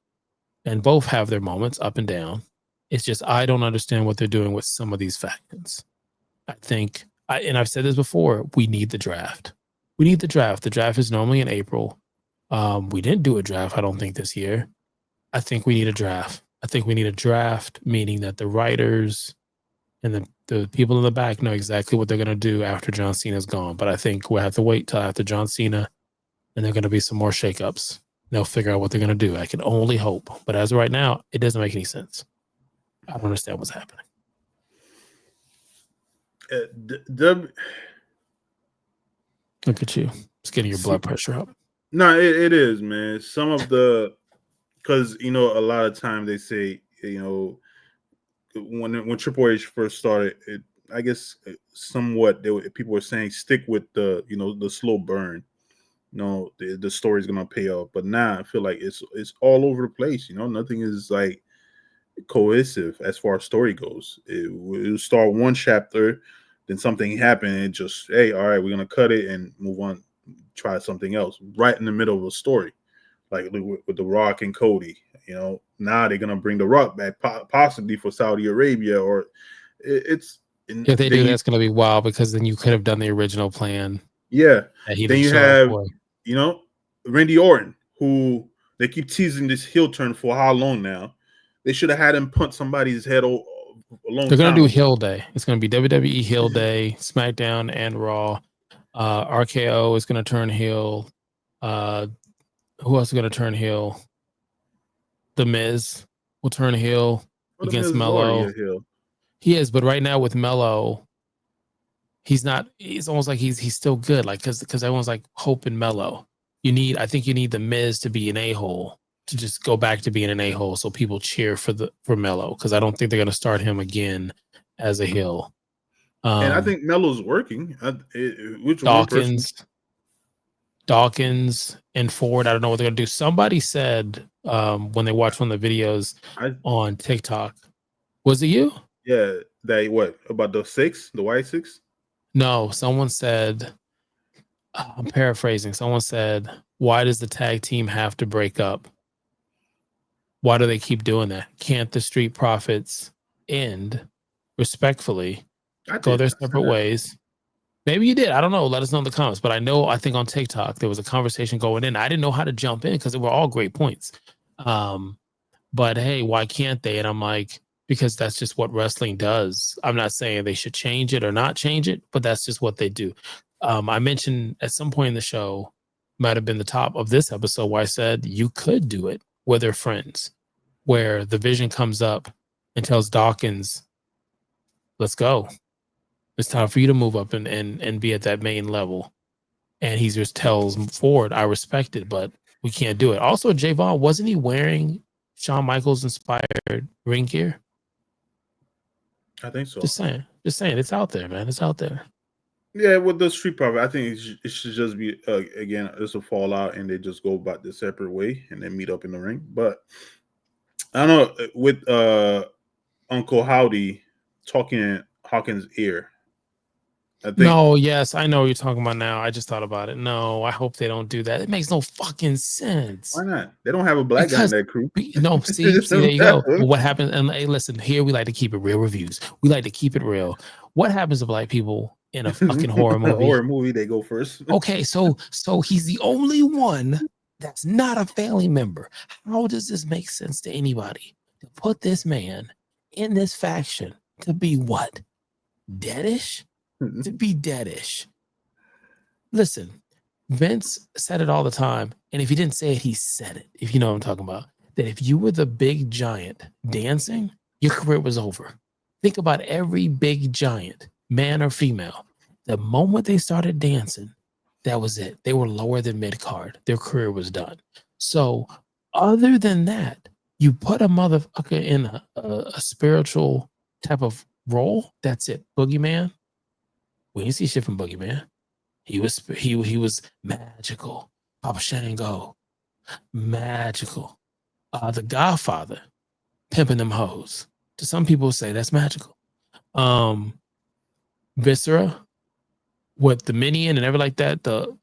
and both have their moments up and down. It's just I don't understand what they're doing with some of these factions. I think, and I've said this before, we need the draft. We need the draft. The draft is normally in April. We didn't do a draft, I don't think, this year. I think we need a draft. I think we need a draft, meaning that the writers and the people in the back know exactly what they're going to do after John Cena's gone. But I think we'll have to wait till after John Cena, and there are going to be some more shakeups. They'll figure out what they're going to do. I can only hope. But as of right now, it doesn't make any sense. I don't understand what's happening. Look at you. It's getting your blood pressure up. No, it is, man. Some of because a lot of time they say, when Triple H first started, I guess somewhat people were saying stick with the slow burn. The story's gonna pay off. But now I feel like it's all over the place. Nothing is like cohesive as far as story goes. It'll start one chapter, then something happened, and it just, hey, all right, we're gonna cut it and move on. Try something else right in the middle of a story, like with The Rock and Cody. Now they're gonna bring The Rock back, possibly for Saudi Arabia, or it's. If they do, that's gonna be wild because then you could have done the original plan. Yeah. Then you have Randy Orton, who they keep teasing this heel turn for how long now? They should have had him punt somebody's head a long time. They're gonna do Hill Day. It's gonna be WWE Hill Day, SmackDown and Raw. RKO is going to turn heel. Who else is going to turn heel? The Miz will turn heel against Melo. He is, but right now with Melo, he's not. It's almost like he's still good, like because everyone's like hoping Melo. I think you need the Miz to be an a-hole, to just go back to being an a-hole, so people cheer for Melo, because I don't think they're going to start him again as a heel. And I think Melo's working. Dawkins and Ford. I don't know what they're gonna do. Somebody said when they watched one of the videos on TikTok. Was it you? Yeah. What about the white six? No, someone said. I'm paraphrasing. Someone said, "Why does the tag team have to break up?" Why do they keep doing that? Can't the Street Profits end respectfully, go their separate ways? Maybe you did. I don't know. Let us know in the comments. But I think on TikTok, there was a conversation going in. I didn't know how to jump in because they were all great points. But hey, why can't they? And I'm like, because that's just what wrestling does. I'm not saying they should change it or not change it, but that's just what they do. I mentioned at some point in the show, might have been the top of this episode, where I said you could do it where they're friends, where the Vision comes up and tells Dawkins, let's go. It's time for you to move up and be at that main level. And he just tells Ford, I respect it, but we can't do it. Also, Javon, wasn't he wearing Shawn Michaels inspired ring gear? I think so. Just saying. It's out there, man. It's out there. Yeah, with the Street Profit, I think it should just be again, it's a fallout, and they just go about the separate way and then meet up in the ring. But I don't know, with Uncle Howdy talking in Hawkins' ear. I think, no, yes, I know what you're talking about now. I just thought about it. No, I hope they don't do that. It makes no fucking sense. Why not? They don't have a black guy in that crew. No, see, there you go. Well, what happens? And hey, listen, here we like to keep it real reviews. We like to keep it real. What happens to black people in a fucking horror movie? Horror movie, they go first. Okay, so he's the only one that's not a family member. How does this make sense to anybody to put this man in this faction to be what? Deadish? To be deadish. Listen, Vince said it all the time, and if he didn't say it, he said it. If you know what I'm talking about, that if you were the big giant dancing, your career was over. Think about every big giant, man or female. The moment they started dancing, that was it. They were lower than mid-card. Their career was done. So other than that, you put a motherfucker in a spiritual type of role, that's it. Boogeyman. We didn't see shit from Boogeyman. He was magical. Papa Shango. Magical. The Godfather. Pimping them hoes. To some people say that's magical. Viscera. With the Minion and everything like that, the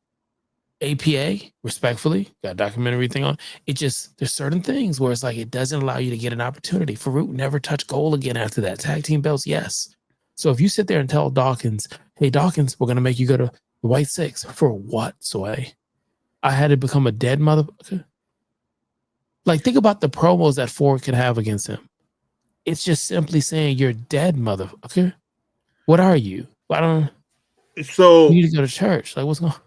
APA, respectfully, got a documentary thing on. It just, there's certain things where it's like it doesn't allow you to get an opportunity. Farouk never touched gold again after that. Tag team belts, yes. So if you sit there and tell Dawkins, hey, Dawkins, we're going to make you go to the White Six. For what, Sway? I had to become a dead motherfucker? Like, think about the promos that Ford could have against him. It's just simply saying, you're dead, motherfucker. What are you? I don't. So you need to go to church. Like, what's going on?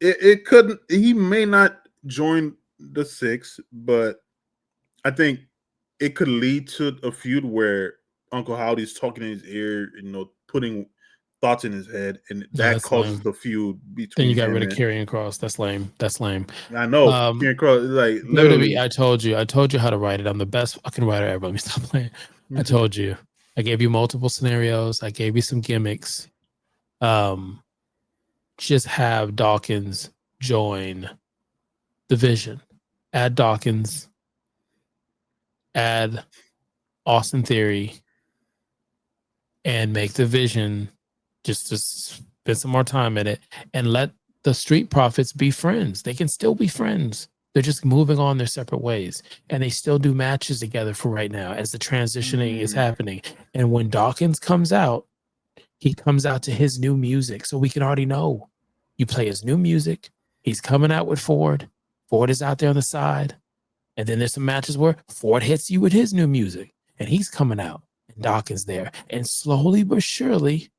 It couldn't. He may not join the Six, but I think it could lead to a feud where Uncle Howdy's talking in his ear, putting thoughts in his head, and that causes the feud between. Then you got rid of Karrion Kross. That's lame. I know. Karrion Kross, like literally. WWE, I told you how to write it. I'm the best fucking writer ever. Let me stop playing. I told you. I gave you multiple scenarios. I gave you some gimmicks. Just have Dawkins join the Vision. Add Dawkins. Add Austin Theory. And make the Vision just spend some more time in it and let the Street Profits be friends. They can still be friends. They're just moving on their separate ways. And they still do matches together for right now as the transitioning is happening. And when Dawkins comes out, he comes out to his new music. So we can already know. You play his new music. He's coming out with Ford. Ford is out there on the side. And then there's some matches where Ford hits you with his new music. And he's coming out. And Dawkins there. And slowly but surely,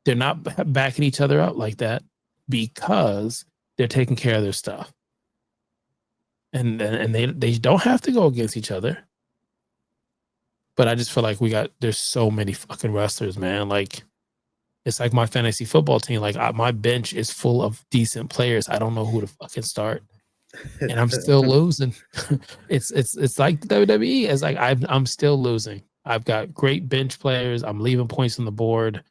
they're not backing each other up like that because they're taking care of their stuff. And they don't have to go against each other. But I just feel like there's so many fucking wrestlers, man. Like, it's like my fantasy football team. Like, my bench is full of decent players. I don't know who to fucking start. And I'm still losing. It's like WWE. It's like I'm still losing. I've got great bench players. I'm leaving points on the board.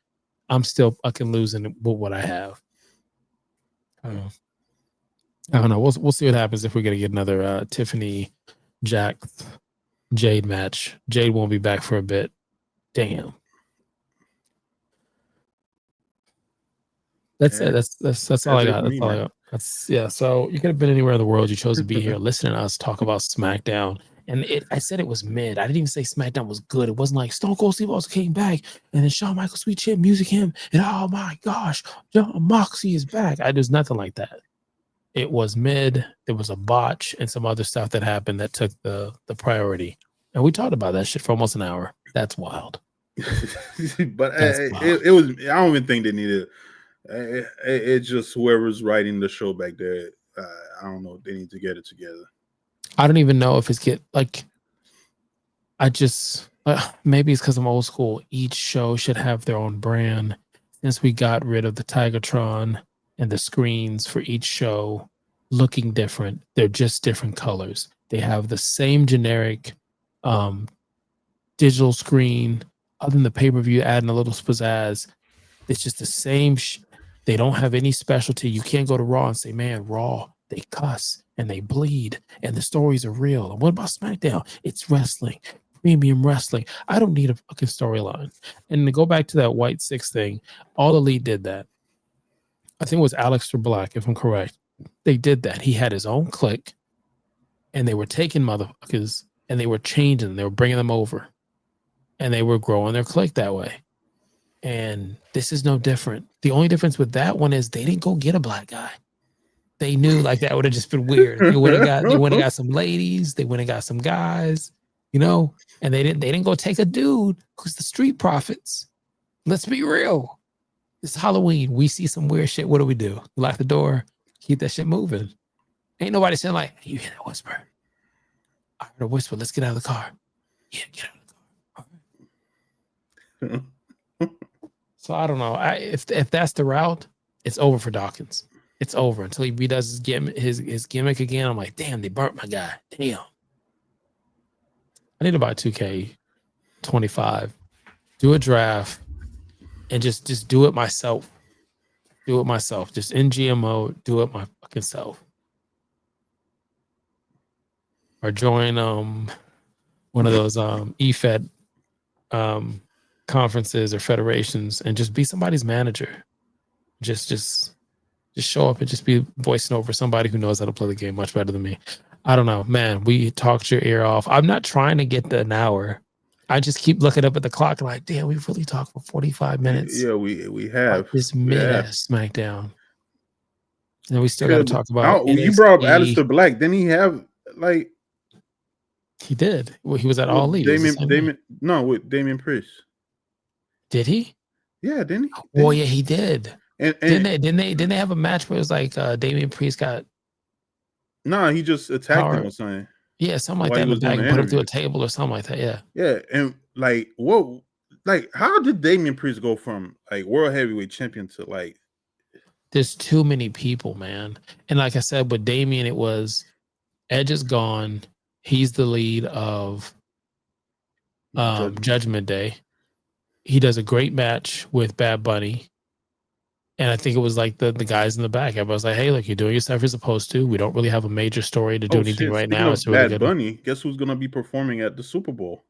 I'm still fucking losing with what I have. I don't know. We'll see what happens if we're gonna get another Tiffany Jade match. Jade won't be back for a bit. Damn. That's it. That's all I got. That's all I got. So you could have been anywhere in the world. You chose to be here listening to us talk about SmackDown And I said it was mid. I didn't even say SmackDown was good. It wasn't like Stone Cold Steve Austin came back and then Shawn Michaels sweet chin music him and oh my gosh, John Moxley is back. There's nothing like that. It was mid. There was a botch and some other stuff that happened that took the priority. And we talked about that shit for almost an hour. That's wild. But it was. I don't even think they needed. It's just whoever's writing the show back there. I don't know. They need to get it together. I don't even know if it's I just maybe it's because I'm old school. Each show should have their own brand. Since we got rid of the Tigertron and the screens for each show looking different, they're just different colors. They have the same generic digital screen, other than the pay-per-view adding a little pizzazz. It's just the same. They don't have any specialty. You can't go to Raw and say, man, Raw, they cuss and they bleed and the stories are real. And what about SmackDown? It's wrestling, premium wrestling. I don't need a fucking storyline. And to go back to that White Six thing, All Elite did that. I think it was Aleister Black, if I'm correct. They did that. He had his own clique and they were taking motherfuckers and they were changing them. They were bringing them over and they were growing their clique that way. And this is no different. The only difference with that one is they didn't go get a black guy. They knew like that would have just been weird. They went and got some ladies. They went and got some guys, you know, and they didn't go take a dude who's the Street Profits. Let's be real. It's Halloween. We see some weird shit. What do? We lock the door, keep that shit moving. Ain't nobody saying like, hey, you hear that whisper? I heard a whisper. Let's get out of the car. Yeah, get out of the car. All right. So I don't know. If that's the route, it's over for Dawkins. It's over until he redoes his gimmick again. I'm like, damn, they burnt my guy. Damn. I need to buy 2K25, do a draft, and just do it myself. Do it myself. Just in GMO, do it my fucking self. Or join one of those EFED conferences or federations and just be somebody's manager. Just show up and just be voicing over somebody who knows how to play the game much better than me. I don't know, man. We talked your ear off. I'm not trying to get to an hour. I just keep looking up at the clock and like, damn, we've really talked for 45 minutes. Yeah, we have this mid-ass SmackDown. And we still got to talk about. You brought up Aleister Black. Didn't he have like? He did. Well, he was at All Elite. With Damian Priest. Did he? Yeah, didn't he? Well, yeah, he did. And didn't they have a match where it was like Damian Priest got? No, he just attacked him or something. Yeah, something like that in the back and put him through a table or something like that. Yeah. Yeah, and like what? Like, how did Damian Priest go from like world heavyweight champion to like? There's too many people, man. And like I said, with Damian, it was Edge is gone. He's the lead of Judgment Day. He does a great match with Bad Bunny. And I think it was like the guys in the back. Everybody's like, hey, look, you're doing yourself as supposed to. We don't really have a major story to do anything right now. It's really Bad Bunny, guess who's going to be performing at the Super Bowl?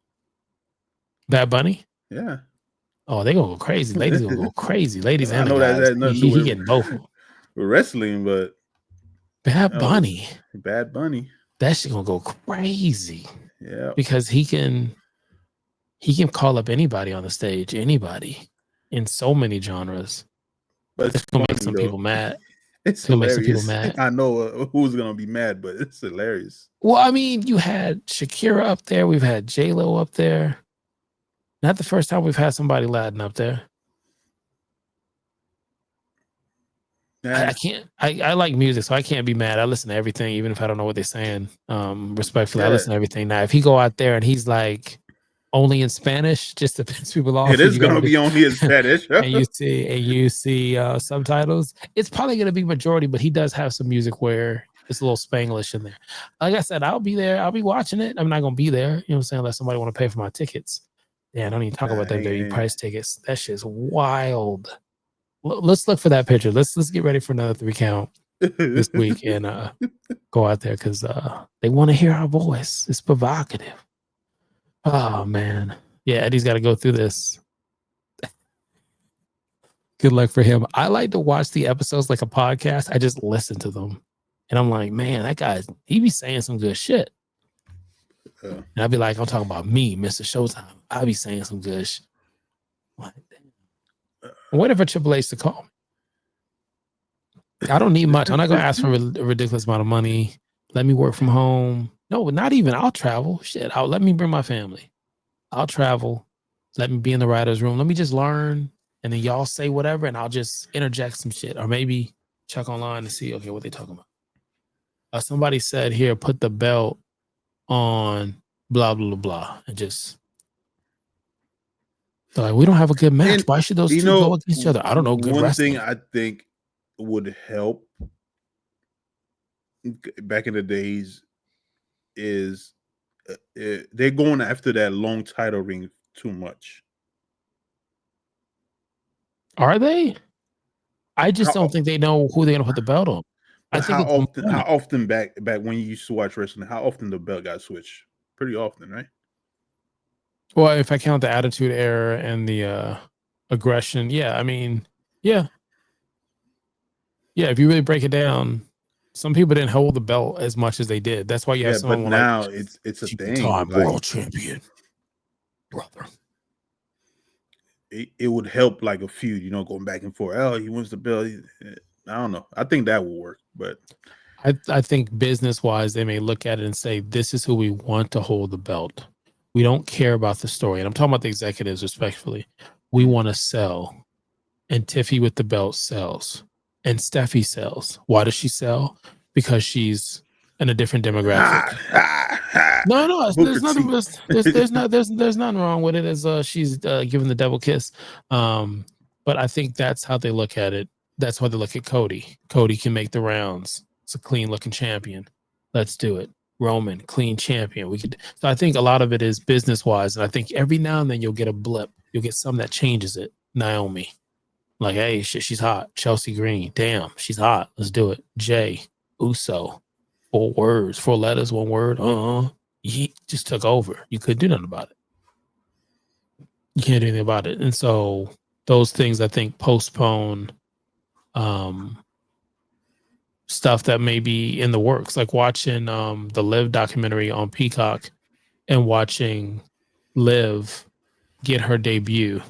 Bad Bunny? Yeah. Oh, they're going to go crazy. Ladies going to go crazy. Ladies and the guys. That he getting both. Wrestling, but. Bad Bunny. Bad Bunny. That shit going to go crazy. Yeah. Because he can call up anybody on the stage. Anybody. In so many genres. But it's gonna make some people mad. It's gonna make some people mad. I know who's gonna be mad, but it's hilarious. Well, I mean, you had Shakira up there. We've had J-Lo up there. Not the first time we've had somebody Latin up there. Yeah. I can't. I like music, so I can't be mad. I listen to everything, even if I don't know what they're saying. Respectfully, I listen to everything. Now, if he go out there and he's like only in Spanish, just to piss people off. It is going to be only in Spanish. and you see subtitles. It's probably going to be majority, but he does have some music where it's a little Spanglish in there. Like I said, I'll be there. I'll be watching it. I'm not going to be there. You know what I'm saying? Unless somebody want to pay for my tickets. Yeah, I don't even talk about WWE price tickets. That shit's wild. Let's look for that picture. Let's get ready for another 3 count this week and go out there because they want to hear our voice. It's provocative. Oh, man. Yeah, Eddie's got to go through this. Good luck for him. I like to watch the episodes like a podcast. I just listen to them. And I'm like, man, that guy, he be saying some good shit. And I'd be like, I'm talking about me, Mr. Showtime. I'll be saying some good shit. Like, I'm waiting for Triple H to call me. I don't need much. I'm not going to ask for a ridiculous amount of money. Let me work from home. No, not even. I'll travel. Shit, let me bring my family. I'll travel. Let me be in the writer's room. Let me just learn. And then y'all say whatever, and I'll just interject some shit. Or maybe check online to see, okay, what they talking about. Somebody said, here, put the belt on blah, blah, blah. And just, like, we don't have a good match. Why should those two go against each other? I don't know. Good one wrestling. thing I think would help back in the days is they're going after that long title ring too much. Are they? I just don't think they know who they're gonna put the belt on. I think how often back when you used to watch wrestling, how often the belt got switched? Pretty often, right? Well, if I count the Attitude Era and the aggression, yeah. I mean, yeah. If you really break it down, some people didn't hold the belt as much as they did. That's why you have someone but now it's a thing. Time world champion, brother. It would help like a feud, going back and forth. Oh, he wins the belt. I don't know. I think that will work, but I think business wise, they may look at it and say, this is who we want to hold the belt. We don't care about the story. And I'm talking about the executives respectfully. We want to sell. And Tiffy with the belt sells. And Stephie sells. Why does she sell? Because she's in a different demographic. No, there's nothing. There's nothing wrong with it. As she's giving the devil kiss. But I think that's how they look at it. That's why they look at Cody. Cody can make the rounds. It's a clean looking champion. Let's do it. Roman, clean champion. So I think a lot of it is business wise, and I think every now and then you'll get a blip. You'll get something that changes it. Naomi, like, hey, shit, she's hot. Chelsea Green, damn, she's hot. Let's do it. Jay Uso, 4 words, 4 letters, 1 word. He just took over. You couldn't do nothing about it. You can't do anything about it. And so those things, I think, postpone stuff that may be in the works, like watching the Liv documentary on Peacock and watching Liv get her debut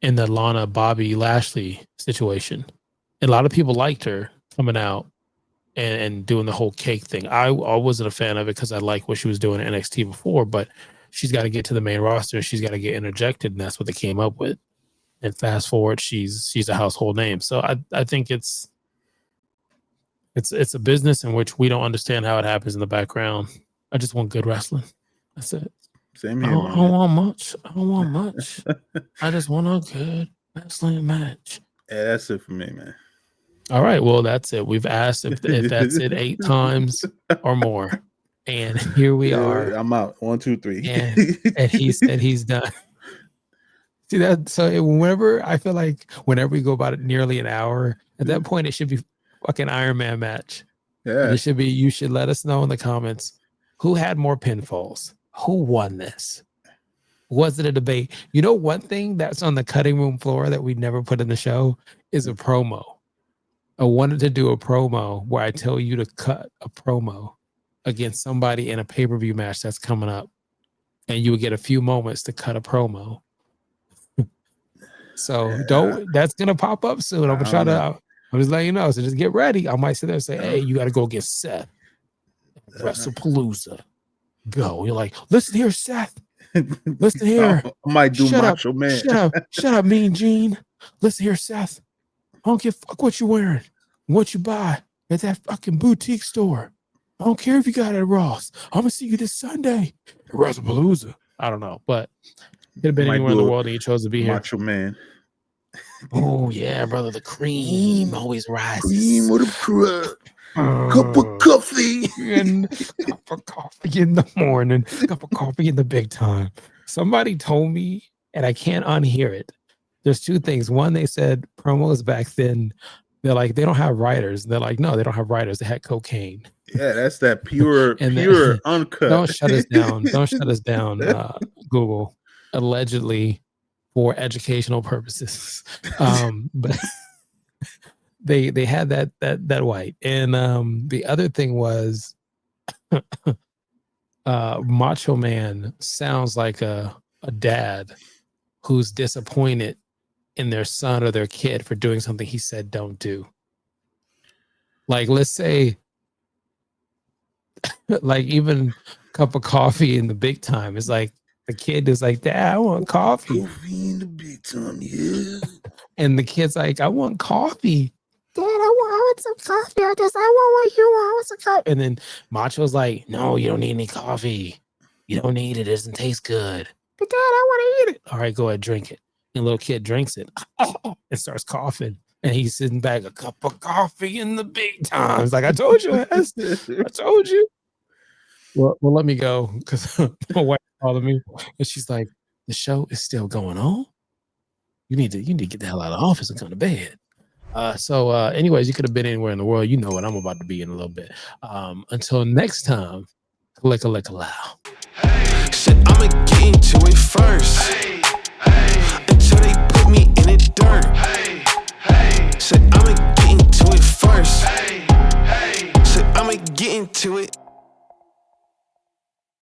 in the Lana Bobby Lashley situation. And a lot of people liked her coming out and doing the whole cake thing. I wasn't a fan of it because I like what she was doing in NXT before, but she's got to get to the main roster. She's got to get interjected, and that's what they came up with. And fast forward, she's a household name. So I think it's a business in which we don't understand how it happens in the background. I just want good wrestling. That's it. Same here. I don't want much. I just want a good wrestling match. Yeah, that's it for me, man. All right. Well, that's it. We've asked if that's it 8 times or more. And here we are. I'm out. 1, 2, 3. And he said he's done. See that? So I feel like whenever we go about it nearly an hour, at that point, it should be fucking Iron Man match. Yeah. It should be, you should let us know in the comments who had more pinfalls. Who won this? Was it a debate? You know, one thing that's on the cutting room floor that we never put in the show is a promo. I wanted to do a promo where I tell you to cut a promo against somebody in a pay-per-view match that's coming up, and you would get a few moments to cut a promo. So that's gonna pop up soon. I'm gonna try to. I'm just letting you know. So just get ready. I might sit there and say, "Hey, you got to go against Seth, WrestlePalooza." Go. You're like, listen here, Seth. Listen here. I might do Macho Man. Shut up, Mean Gene. Listen here, Seth. I don't give a fuck what you're wearing, what you buy at that fucking boutique store. I don't care if you got it at Ross. I'm gonna see you this Sunday at WrestlePalooza. I don't know, but it could have been anywhere in the world and you chose to be here. Macho Man. Oh yeah, brother. The cream always rises. Cream with a crud. Cup of coffee. And cup of coffee in the morning. Cup of coffee in the big time. Somebody told me, and I can't unhear it. There's 2 things. One, they said promos back then, they're like, they don't have writers. They're like, no, they don't have writers. They had cocaine. Yeah, that's that pure uncut. Don't shut us down. Don't shut us down, Google. Allegedly for educational purposes. But they had that white. And the other thing was Macho Man sounds like a dad who's disappointed in their son or their kid for doing something he said don't do. Like, let's say, like, even a cup of coffee in the big time is like, the kid is like, Dad, I want coffee. Coffee in the big time, yeah. And the kid's like, I want coffee. Dad, I want some coffee. I want what you want. I want some coffee. And then Macho's like, no, you don't need any coffee. You don't need it. It doesn't taste good. But Dad, I want to eat it. All right, go ahead, drink it. And the little kid drinks it and starts coughing. And he's sitting back, a cup of coffee in the big times. Like, I told you, I told you. Well, let me go because my wife called me and she's like, the show is still going on. You need to get the hell out of the office and come to bed. Anyways, you could have been anywhere in the world. You know what I'm about to be in a little bit. Until next time, lick a loud. Shit, I'ma get into it first. Until they put me in the dirt. Shit, I'ma get into it first. Shit, I'ma get into it.